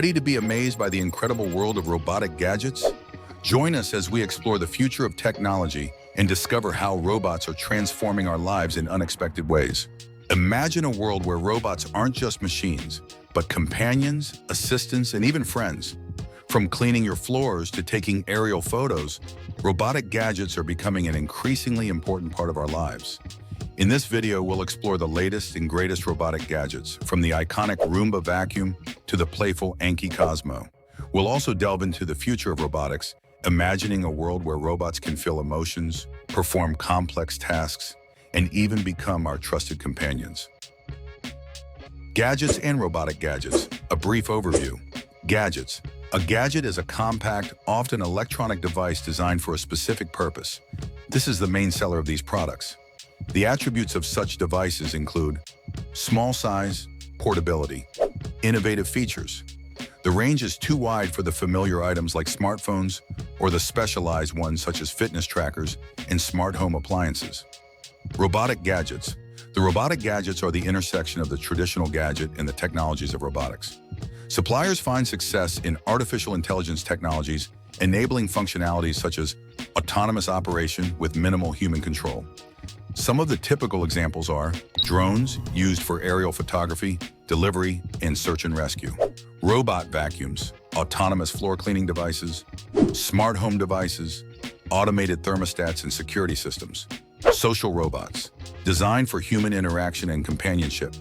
Ready to be amazed by the incredible world of robotic gadgets? Join us as we explore the future of technology and discover how robots are transforming our lives in unexpected ways. Imagine a world where robots aren't just machines, but companions, assistants, and even friends. From cleaning your floors to taking aerial photos, robotic gadgets are becoming an increasingly important part of our lives. In this video, we'll explore the latest and greatest robotic gadgets, from the iconic Roomba vacuum to the playful Anki Cosmo. We'll also delve into the future of robotics, imagining a world where robots can feel emotions, perform complex tasks, and even become our trusted companions. Gadgets and robotic gadgets. A brief overview. Gadgets. A gadget is a compact, often electronic device designed for a specific purpose. This is the main seller of these products. The attributes of such devices include small size, portability, innovative features. The range is too wide for the familiar items like smartphones or the specialized ones such as fitness trackers and smart home appliances. Robotic gadgets. The robotic gadgets are the intersection of the traditional gadget and the technologies of robotics. Suppliers find success in artificial intelligence technologies, enabling functionalities such as autonomous operation with minimal human control. Some of the typical examples are drones used for aerial photography, delivery, and search and rescue. Robot vacuums, autonomous floor cleaning devices, smart home devices, automated thermostats and security systems. Social robots, designed for human interaction and companionship.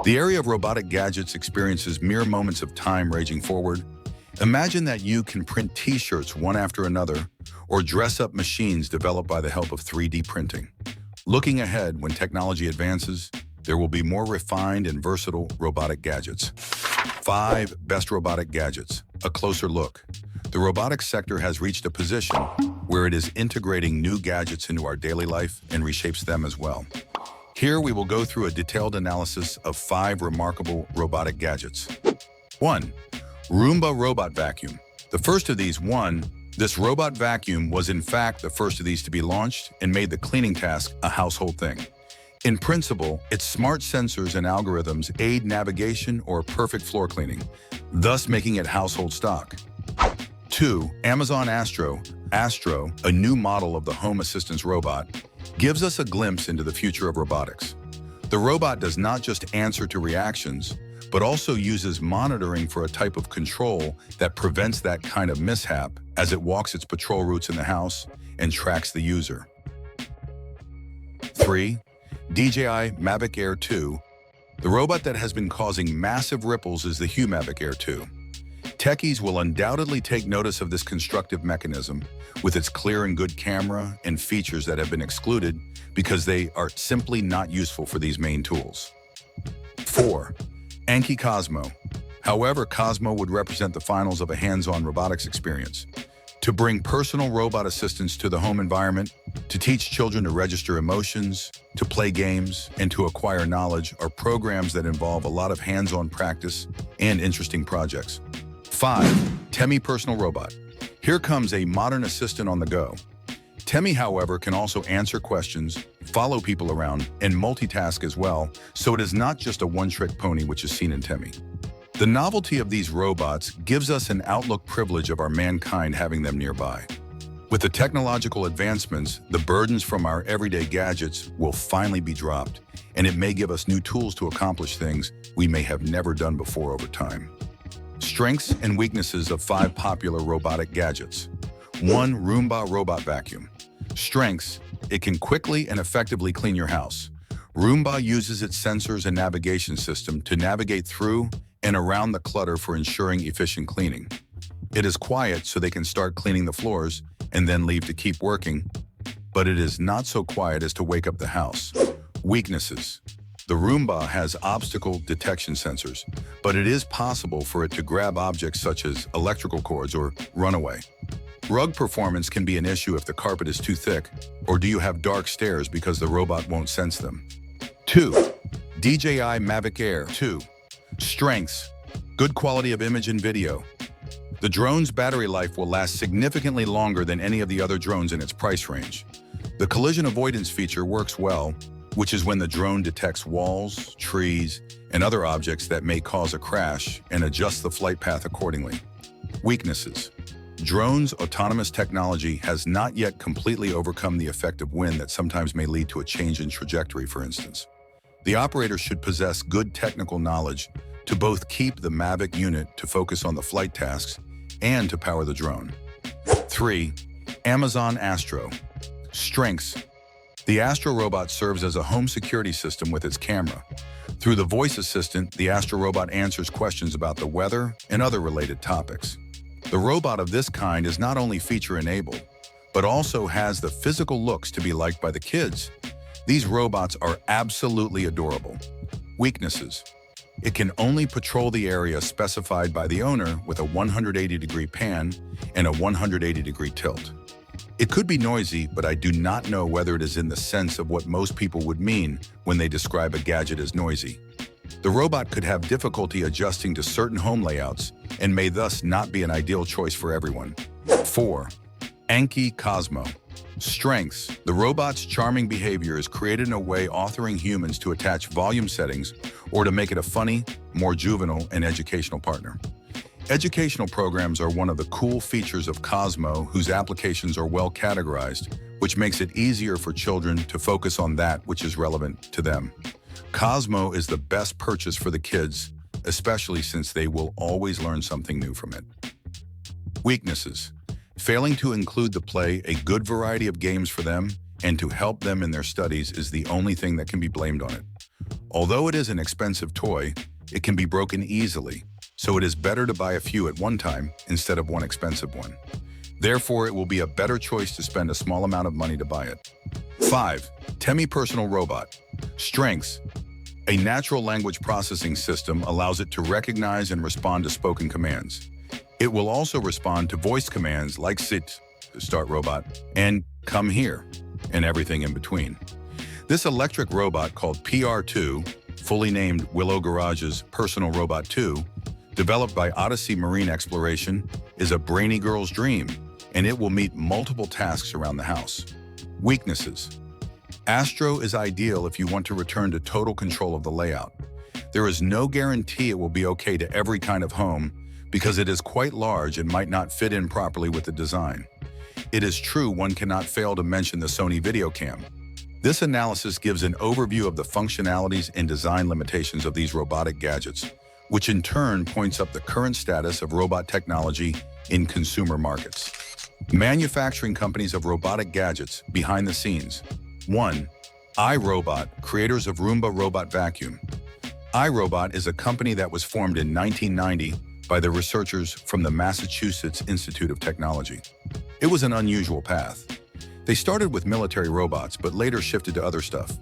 The area of robotic gadgets experiences mere moments of time raging forward. Imagine that you can print t-shirts one after another or dress up machines developed by the help of 3D printing. Looking ahead, when technology advances, there will be more refined and versatile robotic gadgets. 5 best robotic gadgets. A closer look. The robotics sector has reached a position where it is integrating new gadgets into our daily life and reshapes them as well. Here we will go through a detailed analysis of 5 remarkable robotic gadgets. 1. Roomba Robot Vacuum. The first of these, this robot vacuum was in fact the first of these to be launched and made the cleaning task a household thing. In principle, its smart sensors and algorithms aid navigation or perfect floor cleaning, thus making it household stock. 2. Amazon Astro. Astro, a new model of the home assistance robot, gives us a glimpse into the future of robotics. The robot does not just answer to reactions, but also uses monitoring for a type of control that prevents that kind of mishap as it walks its patrol routes in the house and tracks the user. 3. DJI Mavic Air 2. The robot that has been causing massive ripples is the Hue Mavic Air 2. Techies will undoubtedly take notice of this constructive mechanism with its clear and good camera and features that have been excluded because they are simply not useful for these main tools. 4. Anki Cosmo. However, Cosmo would represent the finals of a hands-on robotics experience. To bring personal robot assistance to the home environment, to teach children to register emotions, to play games, and to acquire knowledge are programs that involve a lot of hands-on practice and interesting projects. 5. Temi Personal Robot. Here comes a modern assistant on the go. Temi, however, can also answer questions, follow people around, and multitask as well, so it is not just a one-trick pony which is seen in Temi. The novelty of these robots gives us an outlook privilege of our mankind having them nearby. With the technological advancements, the burdens from our everyday gadgets will finally be dropped, and it may give us new tools to accomplish things we may have never done before over time. Strengths and weaknesses of 5 popular robotic gadgets. 1. Roomba Robot Vacuum. Strengths: it can quickly and effectively clean your house. Roomba uses its sensors and navigation system to navigate through and around the clutter for ensuring efficient cleaning. It is quiet so they can start cleaning the floors and then leave to keep working, but it is not so quiet as to wake up the house. Weaknesses: the Roomba has obstacle detection sensors, but it is possible for it to grab objects such as electrical cords or run away. Rug performance can be an issue if the carpet is too thick, or do you have dark stairs because the robot won't sense them. 2. DJI Mavic Air 2. Strengths: good quality of image and video. The drone's battery life will last significantly longer than any of the other drones in its price range. The collision avoidance feature works well, which is when the drone detects walls, trees, and other objects that may cause a crash and adjusts the flight path accordingly. Weaknesses. Drones' autonomous technology has not yet completely overcome the effect of wind that sometimes may lead to a change in trajectory, for instance. The operator should possess good technical knowledge to both keep the Mavic unit to focus on the flight tasks and to power the drone. 3. Amazon Astro. Strengths. The Astro robot serves as a home security system with its camera. Through the voice assistant, the Astro robot answers questions about the weather and other related topics. The robot of this kind is not only feature-enabled, but also has the physical looks to be liked by the kids. These robots are absolutely adorable. Weaknesses. It can only patrol the area specified by the owner with a 180-degree pan and a 180-degree tilt. It could be noisy, but I do not know whether it is in the sense of what most people would mean when they describe a gadget as noisy. The robot could have difficulty adjusting to certain home layouts and may thus not be an ideal choice for everyone. 4. Anki Cosmo. Strengths. The robot's charming behavior is created in a way authoring humans to attach volume settings or to make it a funny, more juvenile, and educational partner. Educational programs are one of the cool features of Cosmo, whose applications are well categorized, which makes it easier for children to focus on that which is relevant to them. Cosmo is the best purchase for the kids, especially since they will always learn something new from it. Weaknesses. Failing to include the play a good variety of games for them and to help them in their studies is the only thing that can be blamed on it. Although it is an expensive toy, it can be broken easily, so it is better to buy a few at one time instead of one expensive one. Therefore, it will be a better choice to spend a small amount of money to buy it. 5. Temi Personal Robot. Strengths. A natural language processing system allows it to recognize and respond to spoken commands. It will also respond to voice commands like sit, to start robot, and come here, and everything in between. This electric robot called PR2, fully named Willow Garage's Personal Robot 2, developed by Odyssey Marine Exploration, is a brainy girl's dream, and it will meet multiple tasks around the house. Weaknesses. Astro is ideal if you want to return to total control of the layout. There is no guarantee it will be okay to every kind of home because it is quite large and might not fit in properly with the design. It is true one cannot fail to mention the Sony VideoCam. This analysis gives an overview of the functionalities and design limitations of these robotic gadgets, which in turn points up the current status of robot technology in consumer markets. Manufacturing companies of robotic gadgets behind the scenes. 1. iRobot, creators of Roomba Robot Vacuum. iRobot is a company that was formed in 1990 by the researchers from the Massachusetts Institute of Technology. It was an unusual path. They started with military robots, but later shifted to other stuff.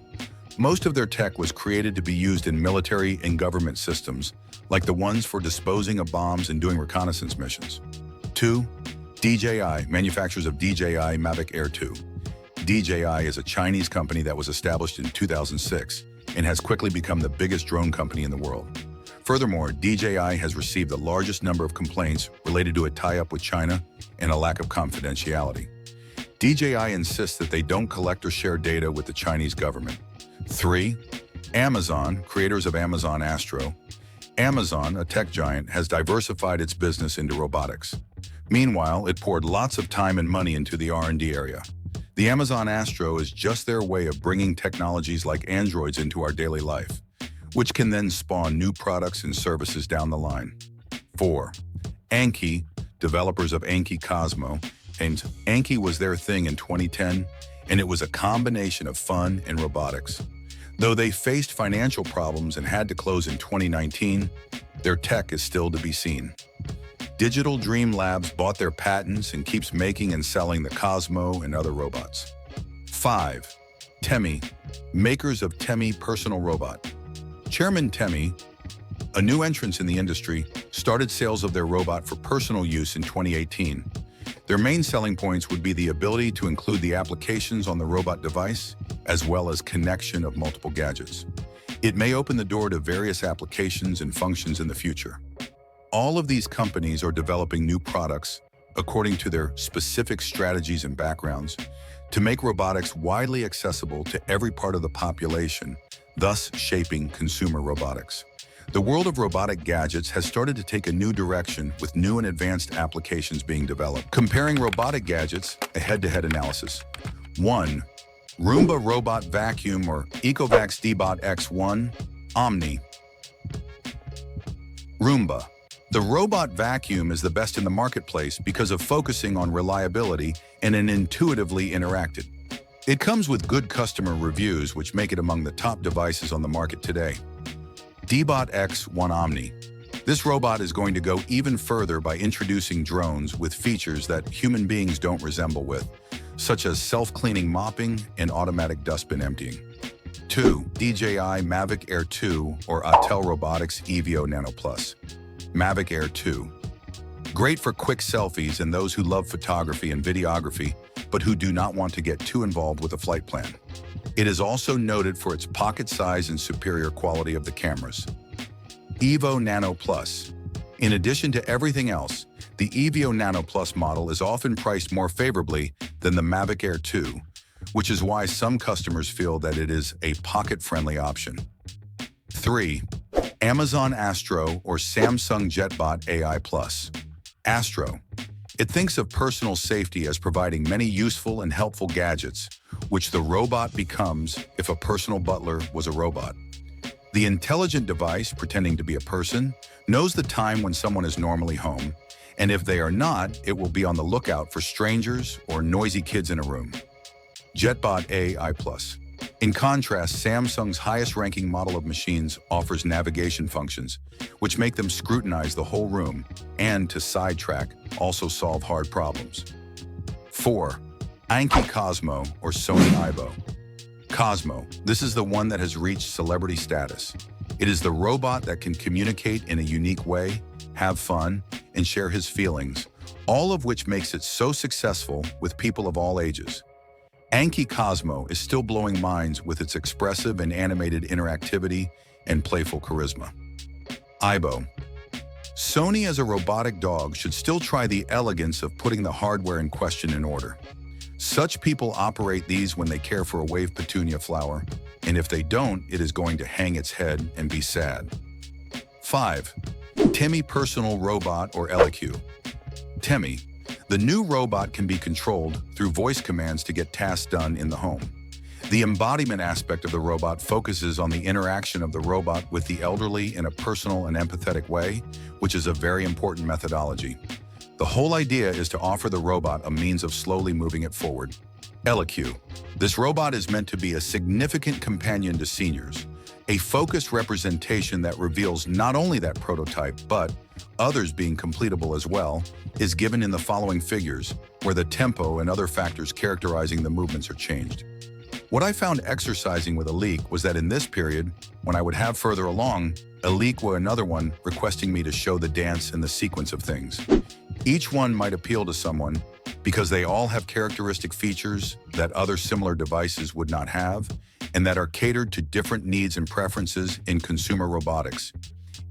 Most of their tech was created to be used in military and government systems, like the ones for disposing of bombs and doing reconnaissance missions. 2. DJI, manufacturers of DJI Mavic Air 2. DJI is a Chinese company that was established in 2006 and has quickly become the biggest drone company in the world. Furthermore, DJI has received the largest number of complaints related to a tie-up with China and a lack of confidentiality. DJI insists that they don't collect or share data with the Chinese government. 3. Amazon, creators of Amazon Astro. Amazon, a tech giant, has diversified its business into robotics. Meanwhile, it poured lots of time and money into the R&D area. The Amazon Astro is just their way of bringing technologies like androids into our daily life, which can then spawn new products and services down the line. 4. Anki, developers of Anki Cosmo, and Anki was their thing in 2010, and it was a combination of fun and robotics. Though they faced financial problems and had to close in 2019, their tech is still to be seen. Digital Dream Labs bought their patents and keeps making and selling the Cosmo and other robots. 5. Temi, makers of Temi Personal Robot. Chairman Temi, a new entrant in the industry, started sales of their robot for personal use in 2018. Their main selling points would be the ability to include the applications on the robot device, as well as connection of multiple gadgets. It may open the door to various applications and functions in the future. All of these companies are developing new products according to their specific strategies and backgrounds, to make robotics widely accessible to every part of the population, thus shaping consumer robotics. The world of robotic gadgets has started to take a new direction with new and advanced applications being developed. Comparing robotic gadgets, a head-to-head analysis. 1. Roomba Robot Vacuum or Ecovacs Dbot X1 Omni. Roomba. The robot vacuum is the best in the marketplace because of focusing on reliability and an intuitively interacted. It comes with good customer reviews, which make it among the top devices on the market today. Dbot X1 Omni. This robot is going to go even further by introducing drones with features that human beings don't resemble with, such as self-cleaning mopping and automatic dustbin emptying. 2. DJI Mavic Air 2 or Autel Robotics Evio Nano Plus. Mavic Air 2. Great for quick selfies and those who love photography and videography, but who do not want to get too involved with a flight plan. It is also noted for its pocket size and superior quality of the cameras. Evo Nano Plus. In addition to everything else, the Evio Nano Plus model is often priced more favorably than the Mavic Air 2, which is why some customers feel that it is a pocket-friendly option. 3. Amazon Astro or Samsung JetBot AI Plus. Astro. It thinks of personal safety as providing many useful and helpful gadgets, which the robot becomes if a personal butler was a robot. The intelligent device, pretending to be a person, knows the time when someone is normally home, and if they are not, it will be on the lookout for strangers or noisy kids in a room. JetBot AI Plus. In contrast, Samsung's highest-ranking model of machines offers navigation functions, which make them scrutinize the whole room and, to sidetrack, also solve hard problems. 4. Anki Cosmo or Sony Aibo. Cosmo. This is the one that has reached celebrity status. It is the robot that can communicate in a unique way, have fun, and share his feelings, all of which makes it so successful with people of all ages. Anki Cosmo is still blowing minds with its expressive and animated interactivity and playful charisma. Aibo. Sony as a robotic dog should still try the elegance of putting the hardware in question in order. Such people operate these when they care for a wave petunia flower, and if they don't, it is going to hang its head and be sad. 5. Temi Personal Robot or Eloque. Temi. The new robot can be controlled through voice commands to get tasks done in the home. The embodiment aspect of the robot focuses on the interaction of the robot with the elderly in a personal and empathetic way, which is a very important methodology. The whole idea is to offer the robot a means of slowly moving it forward. Eloque. This robot is meant to be a significant companion to seniors, a focused representation that reveals not only that prototype, but others being completable as well, is given in the following figures, where the tempo and other factors characterizing the movements are changed. What I found exercising with Eloque was that in this period, when I would have further along, Eloque were another one requesting me to show the dance and the sequence of things. Each one might appeal to someone because they all have characteristic features that other similar devices would not have and that are catered to different needs and preferences in consumer robotics,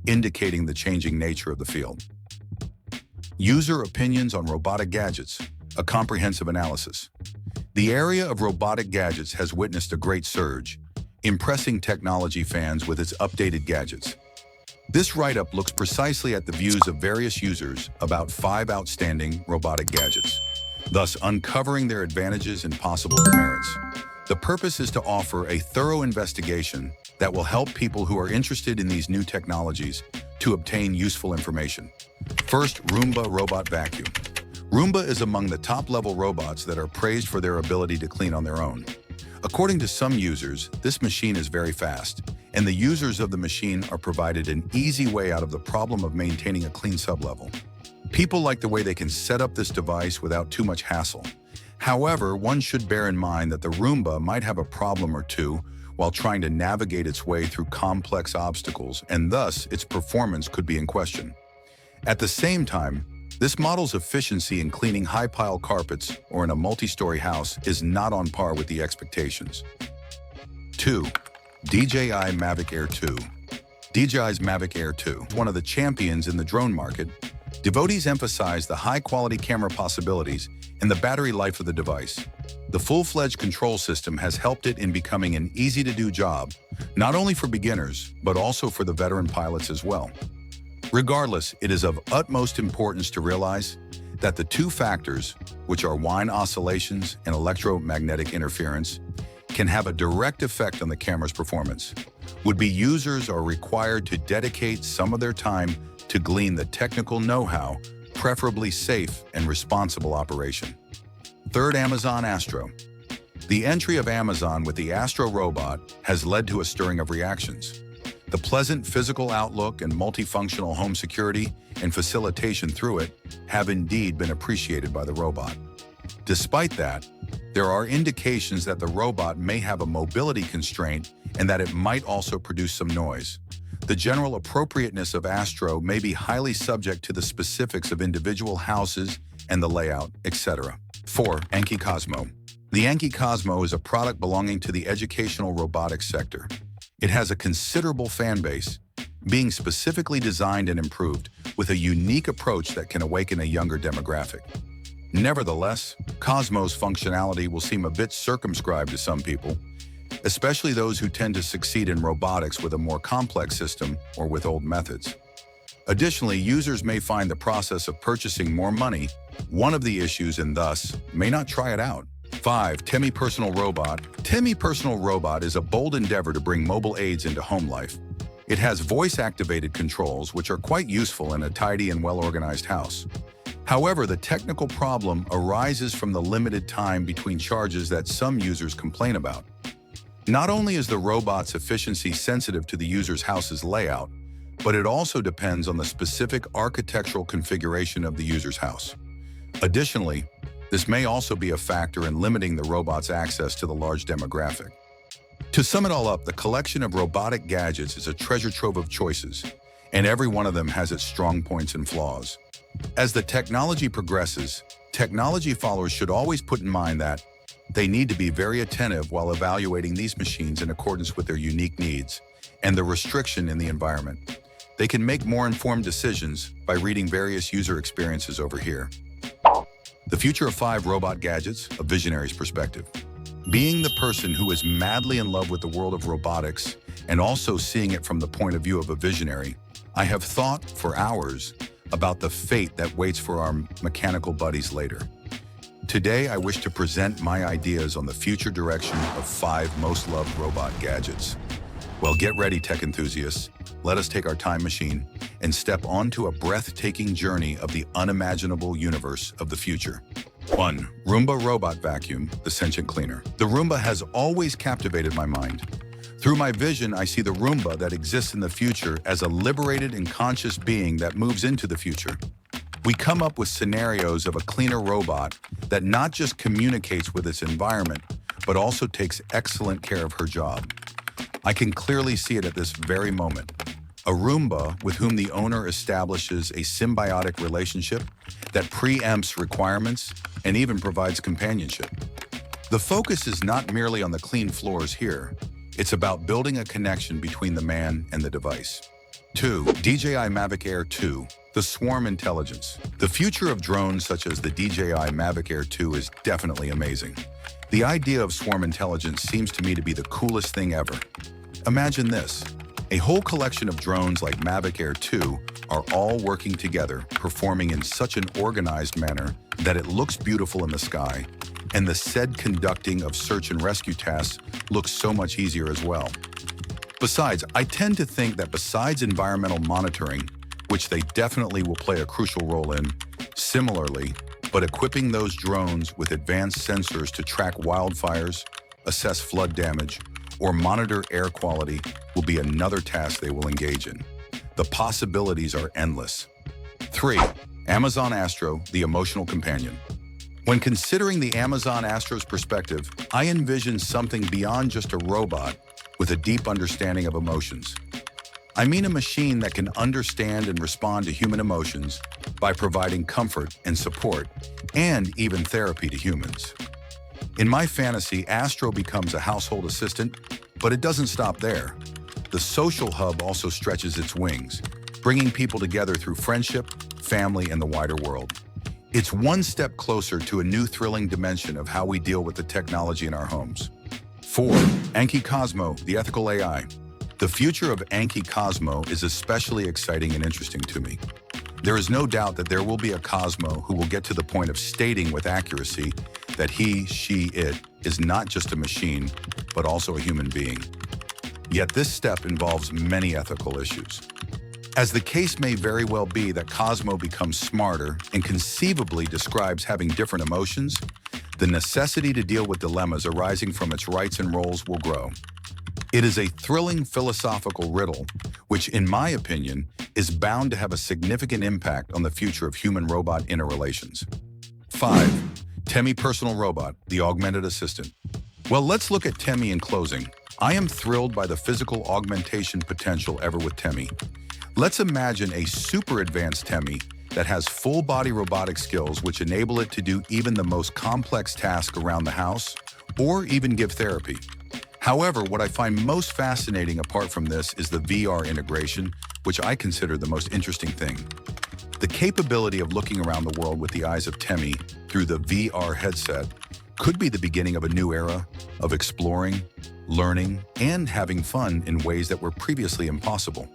indicating the changing nature of the field. User opinions on robotic gadgets, a comprehensive analysis. The area of robotic gadgets has witnessed a great surge, impressing technology fans with its updated gadgets. This write-up looks precisely at the views of various users about 5 outstanding robotic gadgets, thus uncovering their advantages and possible demerits. The purpose is to offer a thorough investigation that will help people who are interested in these new technologies to obtain useful information. First, Roomba Robot Vacuum. Roomba is among the top-level robots that are praised for their ability to clean on their own. According to some users, this machine is very fast, and the users of the machine are provided an easy way out of the problem of maintaining a clean sublevel. People like the way they can set up this device without too much hassle. However, one should bear in mind that the Roomba might have a problem or two while trying to navigate its way through complex obstacles, and thus its performance could be in question. At the same time, this model's efficiency in cleaning high-pile carpets or in a multi-story house is not on par with the expectations. 2. DJI Mavic Air 2. DJI's Mavic Air 2, one of the champions in the drone market, Devotees emphasize the high-quality camera possibilities and the battery life of the device. The full-fledged control system has helped it in becoming an easy-to-do job, not only for beginners, but also for the veteran pilots as well. Regardless, it is of utmost importance to realize that the two factors, which are whine oscillations and electromagnetic interference, can have a direct effect on the camera's performance. Would-be users are required to dedicate some of their time to glean the technical know-how, preferably safe and responsible operation. Third, Amazon Astro. The entry of Amazon with the Astro robot has led to a stirring of reactions. The pleasant physical outlook and multifunctional home security and facilitation through it have indeed been appreciated by the robot. Despite that, there are indications that the robot may have a mobility constraint and that it might also produce some noise. The general appropriateness of Astro may be highly subject to the specifics of individual houses and the layout, etc. 4. Anki Cosmo. The Anki Cosmo is a product belonging to the educational robotics sector. It has a considerable fan base, being specifically designed and improved with a unique approach that can awaken a younger demographic. Nevertheless, Cosmo's functionality will seem a bit circumscribed to some people, especially those who tend to succeed in robotics with a more complex system or with old methods. Additionally, users may find the process of purchasing more money one of the issues and thus may not try it out. 5. Temi Personal Robot. Temi Personal Robot is a bold endeavor to bring mobile aids into home life. It has voice-activated controls, which are quite useful in a tidy and well-organized house. However, the technical problem arises from the limited time between charges that some users complain about. Not only is the robot's efficiency sensitive to the user's house's layout, but it also depends on the specific architectural configuration of the user's house. Additionally, this may also be a factor in limiting the robot's access to the large demographic. To sum it all up, the collection of robotic gadgets is a treasure trove of choices, and every one of them has its strong points and flaws. As the technology progresses, technology followers should always put in mind that they need to be very attentive while evaluating these machines in accordance with their unique needs and the restriction in the environment. They can make more informed decisions by reading various user experiences over here. The future of 5 robot gadgets, a visionary's perspective. Being the person who is madly in love with the world of robotics and also seeing it from the point of view of a visionary, I have thought for hours about the fate that waits for our mechanical buddies later. Today, I wish to present my ideas on the future direction of 5 most loved robot gadgets. Well, get ready, tech enthusiasts. Let us take our time machine and step onto a breathtaking journey of the unimaginable universe of the future. 1. Roomba Robot Vacuum, the Sentient Cleaner. The Roomba has always captivated my mind. Through my vision, I see the Roomba that exists in the future as a liberated and conscious being that moves into the future. We come up with scenarios of a cleaner robot that not just communicates with its environment, but also takes excellent care of her job. I can clearly see it at this very moment. A Roomba with whom the owner establishes a symbiotic relationship that preempts requirements and even provides companionship. The focus is not merely on the clean floors here. It's about building a connection between the man and the device. 2. DJI Mavic Air 2, the Swarm Intelligence. The future of drones such as the DJI Mavic Air 2 is definitely amazing. The idea of swarm intelligence seems to me to be the coolest thing ever. Imagine this. A whole collection of drones like Mavic Air 2 are all working together, performing in such an organized manner that it looks beautiful in the sky, and the said conducting of search and rescue tasks looks so much easier as well. Besides, I tend to think that besides environmental monitoring, which they definitely will play a crucial role in, similarly, but equipping those drones with advanced sensors to track wildfires, assess flood damage, or monitor air quality will be another task they will engage in. The possibilities are endless. 3. Amazon Astro, the Emotional Companion. When considering the Amazon Astro's perspective, I envision something beyond just a robot with a deep understanding of emotions. I mean a machine that can understand and respond to human emotions by providing comfort and support, and even therapy to humans. In my fantasy, Astro becomes a household assistant, but it doesn't stop there. The social hub also stretches its wings, bringing people together through friendship, family, and the wider world. It's one step closer to a new thrilling dimension of how we deal with the technology in our homes. 4. Anki Cosmo, the ethical AI. The future of Anki Cosmo is especially exciting and interesting to me. There is no doubt that there will be a Cosmo who will get to the point of stating with accuracy that he, she, it is not just a machine, but also a human being. Yet this step involves many ethical issues. As the case may very well be that Cosmo becomes smarter and conceivably describes having different emotions, the necessity to deal with dilemmas arising from its rights and roles will grow. It is a thrilling philosophical riddle, which, in my opinion, is bound to have a significant impact on the future of human-robot interrelations. 5. Temi Personal Robot, the Augmented Assistant. Well, let's look at Temi in closing. I am thrilled by the physical augmentation potential ever with Temi. Let's imagine a super advanced Temi that has full-body robotic skills which enable it to do even the most complex tasks around the house or even give therapy. However, what I find most fascinating apart from this is the VR integration, which I consider the most interesting thing. The capability of looking around the world with the eyes of Temi through the VR headset could be the beginning of a new era of exploring, learning, and having fun in ways that were previously impossible.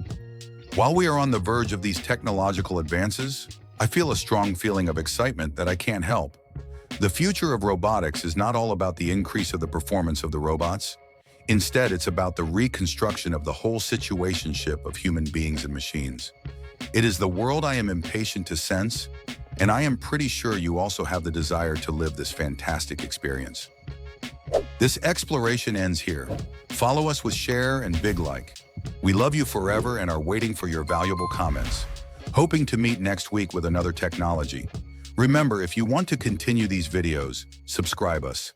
While we are on the verge of these technological advances, I feel a strong feeling of excitement that I can't help. The future of robotics is not all about the increase of the performance of the robots. Instead, it's about the reconstruction of the whole situationship of human beings and machines. It is the world I am impatient to sense, and I am pretty sure you also have the desire to live this fantastic experience. This exploration ends here. Follow us with share and big like. We love you forever and are waiting for your valuable comments. Hoping to meet next week with another technology. Remember, if you want to continue these videos, subscribe us.